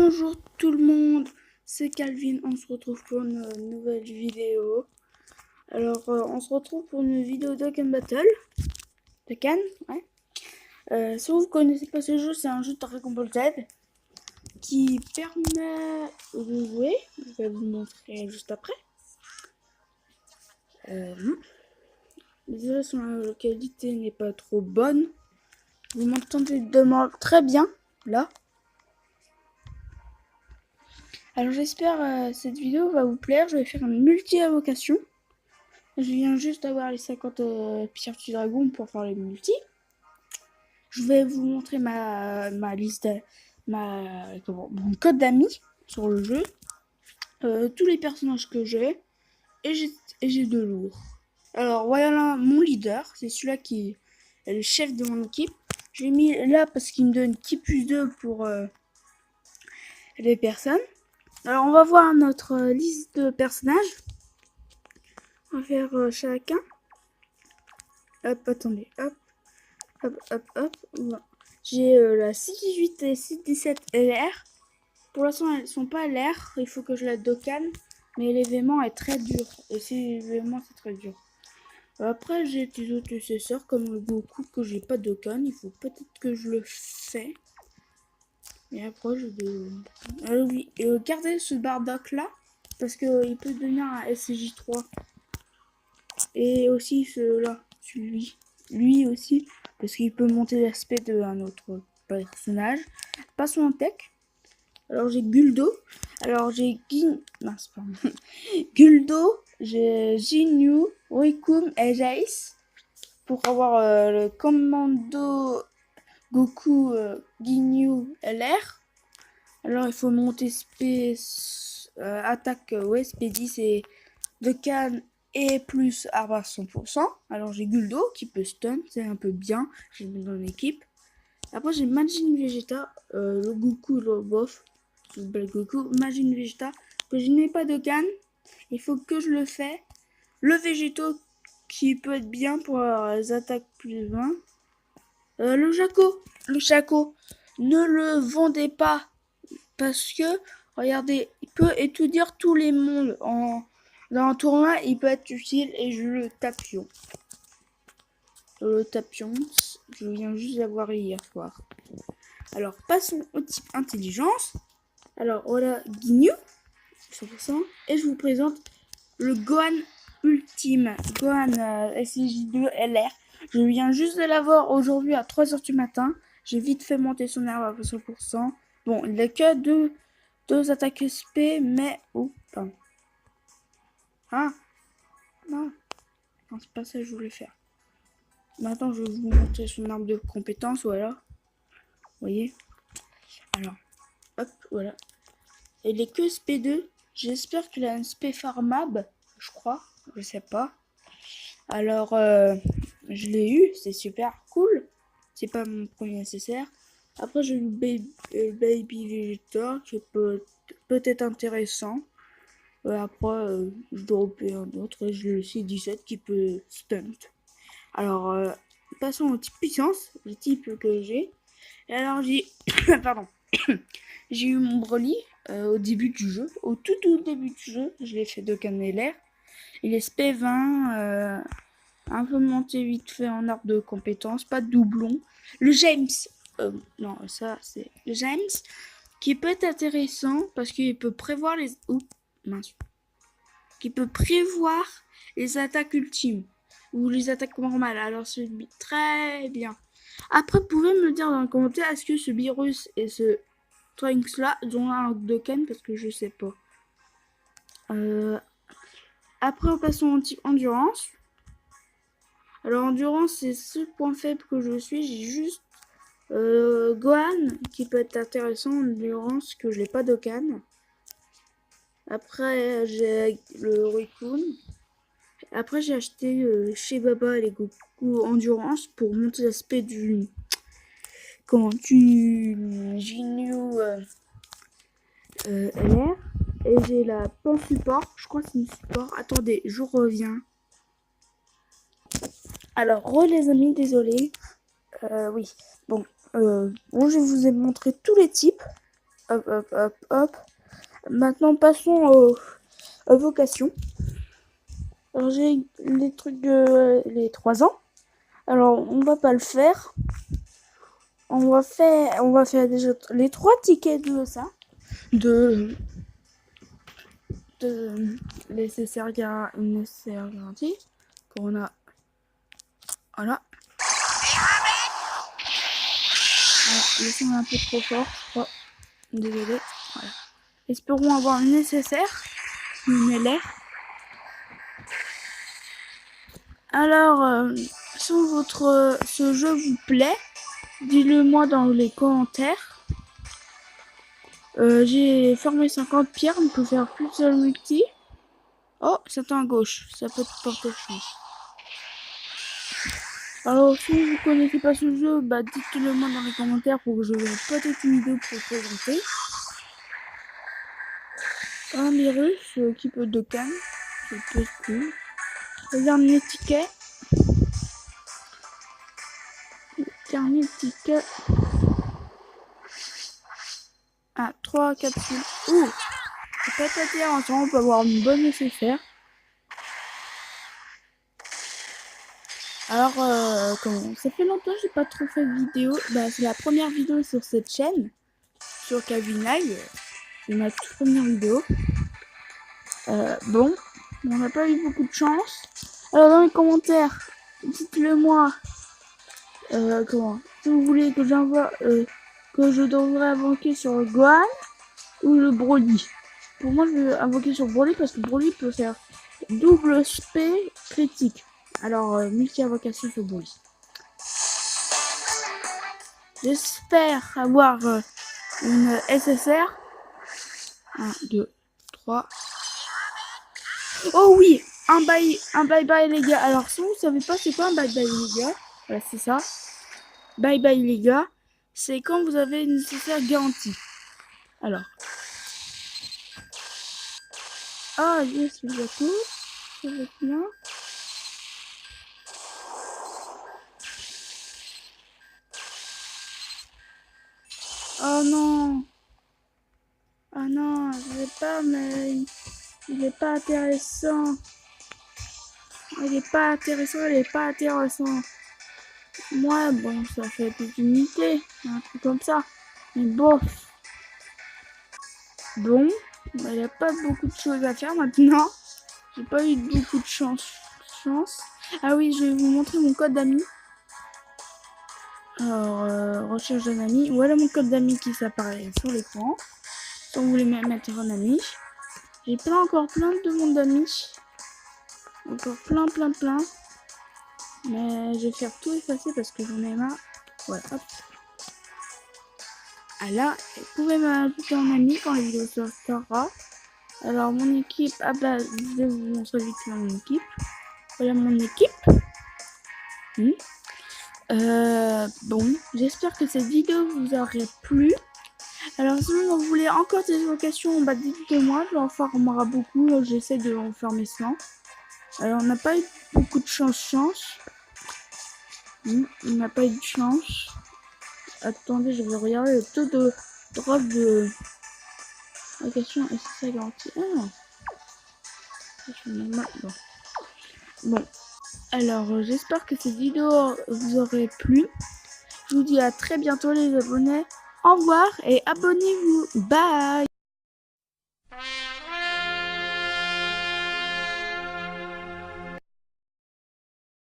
Bonjour tout le monde, c'est Calvin, on se retrouve pour une nouvelle vidéo. Alors on se retrouve pour une vidéo Dokkan Battle. Dokkan, ouais. Si vous ne connaissez pas ce jeu, c'est un jeu de Dragon Ball Z qui permet de jouer. Je vais vous montrer juste après. Désolé si la qualité n'est pas trop bonne. Vous m'entendez très bien là. Alors j'espère cette vidéo va vous plaire. Je vais faire une multi-invocation. Je viens juste d'avoir les 50 pierres du dragon pour faire les multi. Je vais vous montrer ma liste, mon code d'amis sur le jeu. Tous les personnages que j'ai. Et j'ai de lourds. Alors voilà mon leader. C'est celui-là qui est le chef de mon équipe. Je l'ai mis là parce qu'il me donne qui plus 2 pour les personnes. Alors on va voir notre liste de personnages. On va faire chacun. Hop, attendez, hop, hop, hop, hop. J'ai la 618 et 617 LR. Pour l'instant, elles sont pas LR. Il faut que je la Dokkan. Mais l'événement est très dur. Et l'événement, c'est très dur. Après, j'ai des autres successeurs comme le Goku que j'ai pas Dokkan. Il faut peut-être que je le fais. Et après, je vais... oui, gardez ce Bardock là. Parce qu'il peut devenir un SCJ3. Et aussi celui-là. Lui aussi. Parce qu'il peut monter l'aspect d'un autre personnage. Passons en tech. Alors j'ai Guldo. Alors j'ai Guldo. J'ai Ginyu, Rikum et Jace. Pour avoir le commando Goku Ginyu LR. Alors il faut monter attaque SP10 et Dokkan et plus arbre à 100%. Alors j'ai Guldo qui peut stun, c'est un peu bien, j'ai mis dans l'équipe. Après j'ai Majin Vegeta, le Goku, le bof, le bel Goku, Majin Vegeta, que je n'ai pas de Dokkan, il faut que je le fais. Le Végéto qui peut être bien pour les attaques plus 20. Le Chaco, ne le vendez pas parce que, regardez, il peut étudier tous les mondes dans un tournoi, il peut être utile et je le tapion. Je viens juste d'avoir hier soir. Alors, passons au type intelligence. Alors, voilà, Ginyu, 100%. Et je vous présente le Gohan ultime, Gohan SJ2 LR. Je viens juste de l'avoir aujourd'hui à 3h du matin. J'ai vite fait monter son arbre à 100%. Bon, il n'a que deux attaques SP, mais... Oh, pardon. Ah, non, c'est pas ça que je voulais faire. Maintenant, je vais vous montrer son arbre de compétences, voilà. Vous voyez. Alors, hop, voilà. Il est que SP2. J'espère qu'il a un SP Farmab, je crois. Je sais pas. Alors, je l'ai eu. C'est super cool. C'est pas mon premier nécessaire. Après, j'ai eu Baby Vegeta qui peut être intéressant. Après, je dropais un autre. Et j'ai le C17 qui peut stunt. Alors, passons au type puissance, le type que j'ai. Et alors, j'ai... Pardon. J'ai eu mon Broly au début du jeu. Au tout début du jeu, je l'ai fait de LR. Il est SP20, un peu monté vite fait en arbre de compétences, pas de doublon. Le James, non, ça c'est le James, qui peut être intéressant parce qu'il peut prévoir les... Oups, mince. Qui peut prévoir les attaques ultimes ou les attaques normales. Alors c'est très bien. Après, vous pouvez me dire dans les commentaires, est-ce que ce virus et ce Trunks là ont un Dokkan, parce que je sais pas. Après, passons en type endurance. Alors endurance, c'est ce point faible que je suis. J'ai juste Gohan qui peut être intéressant en endurance, que je n'ai pas Dokkan. Après, j'ai le Rikum. Après, j'ai acheté chez Baba les Goku Endurance pour monter l'aspect du... Ginyu LR. Et j'ai la pan support. Je crois que c'est une support. Attendez, je reviens. Alors, les amis, désolé. Oui. Bon, je vous ai montré tous les types. Hop. Maintenant, passons aux vocations. Alors, j'ai les trucs de les 3 ans. Alors, on va pas le faire. On va faire déjà les 3 tickets de ça. De nécessaire garantie. Qu'on a. Voilà. Le son est un peu trop fort. Oh, désolé. Voilà. Espérons avoir le nécessaire. Une LR. Alors, si ce jeu vous plaît, dites-le moi dans les commentaires. J'ai formé 50 pierres, on peut faire plus de multi. Oh, c'est à gauche, ça peut te porter chance. Alors, si vous ne connaissez pas ce jeu, bah dites-le moi dans les commentaires pour que je fasse peut-être une vidéo pour présenter. Un virus qui peut de canne, c'est peu cool. Le dernier ticket. Ah, 3 capsules. Ouh, c'est pas intéressant, on peut avoir une bonne nécessaire. Alors, comment ça fait longtemps que j'ai pas trop fait de vidéo. Bah, c'est la première vidéo sur cette chaîne, sur Kavinag. C'est ma toute première vidéo. Bon, on n'a pas eu beaucoup de chance. Alors, dans les commentaires, dites-le moi. Si vous voulez que j'envoie, que je devrais invoquer sur le Gohan ou le Broly. Pour moi, je vais invoquer sur Broly parce que Broly peut faire double spé critique. Alors, multi-invocation sur Broly. J'espère avoir une SSR. 1, 2, 3. Oh oui, un bye bye les gars. Alors, si vous savez pas c'est quoi un bye bye les gars, voilà, c'est ça. Bye bye les gars, c'est quand vous avez une nécessaire garantie. Alors. Ah yes, le gâteau. Ça va bien. Oh non. Ah non, je sais pas, mais il est pas intéressant. Il est pas intéressant. Moi, bon, ça fait toute une unité, un truc comme ça. Mais bon. Bon, il n'y a pas beaucoup de choses à faire maintenant. J'ai pas eu beaucoup de chance. Ah oui, je vais vous montrer mon code d'amis. Alors, recherche d'un ami. Voilà mon code d'amis qui s'apparaît sur l'écran. Si vous voulez mettre un ami. J'ai encore plein de demandes d'amis. Encore plein. Mais je vais faire tout effacer parce que j'en ai marre. Voilà, hop. Ah là, vous pouvez m'ajouter en ami quand la vidéo sortira. Alors, mon équipe, ah bah, je vais vous montrer vite fait mon équipe. Voilà mon équipe. Bon, j'espère que cette vidéo vous aurait plu. Alors, si vous voulez encore des vocations, bah dites-moi, j'en formera beaucoup. J'essaie de en faire mes 100. Alors, on n'a pas eu beaucoup de chance. On n'a pas eu de chance. Attendez, je vais regarder le taux de drop de vocation et c'est ça garantie. Bon. Alors, j'espère que cette vidéo vous aurait plu. Je vous dis à très bientôt les abonnés. Au revoir et abonnez-vous. Bye.